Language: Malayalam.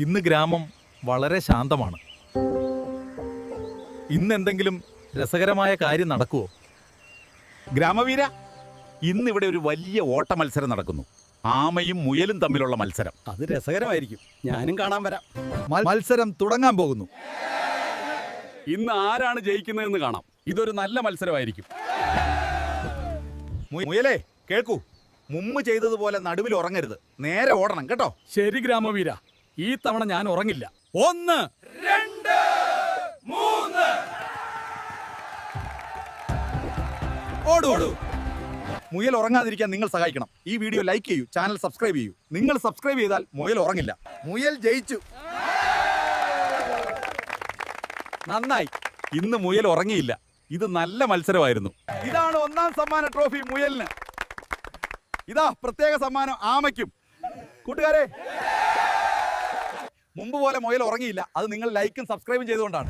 ഇന്ന് ഗ്രാമം വളരെ ശാന്തമാണ്. ഇന്ന് എന്തെങ്കിലും രസകരമായ കാര്യം നടക്കുവോ? ഗ്രാമവീര, ഇന്നിവിടെ ഒരു വലിയ ഓട്ട മത്സരം നടക്കുന്നു. ആമയും മുയലും തമ്മിലുള്ള മത്സരം. അത് രസകരമായിരിക്കും, ഞാനും കാണാൻ വരാം. മത്സരം തുടങ്ങാൻ പോകുന്നു. ഇന്ന് ആരാണ് ജയിക്കുന്നതെന്ന് കാണാം. ഇതൊരു നല്ല മത്സരമായിരിക്കും. മുയലേ, കേൾക്കൂ. മുമ്പ് ചെയ്തതുപോലെ നടുവിൽ ഉറങ്ങരുത്, നേരെ ഓടണം കേട്ടോ. ശരി ഗ്രാമവീര, ഈ തവണ ഞാൻ ഉറങ്ങില്ല. 1 2 3 ഓടൂ. മുയൽ ഉറങ്ങാതിരിക്കാൻ നിങ്ങൾ സഹായിക്കണം. ഈ വീഡിയോ ലൈക്ക് ചെയ്യൂ, ചാനൽ സബ്സ്ക്രൈബ് ചെയ്യൂ. നിങ്ങൾ സബ്സ്ക്രൈബ് ചെയ്താൽ മുയൽ ഉറങ്ങില്ല. മുയൽ ജയിച്ചു. നന്നായി. ഇന്ന് മുയൽ ഉറങ്ങിയില്ല. ഇത് നല്ല മത്സരമായിരുന്നു. ഇതാണ് 1ാം സമ്മാന ട്രോഫി മുയലിന്. ഇതാ പ്രത്യേക സമ്മാനം ആമയ്ക്കും. കൂട്ടുകാരെ, മുമ്പ് പോലെ മുയൽ ഉറങ്ങിയില്ല. അത് നിങ്ങൾ ലൈക്കും സബ്സ്ക്രൈബും ചെയ്തുകൊണ്ടാണ്.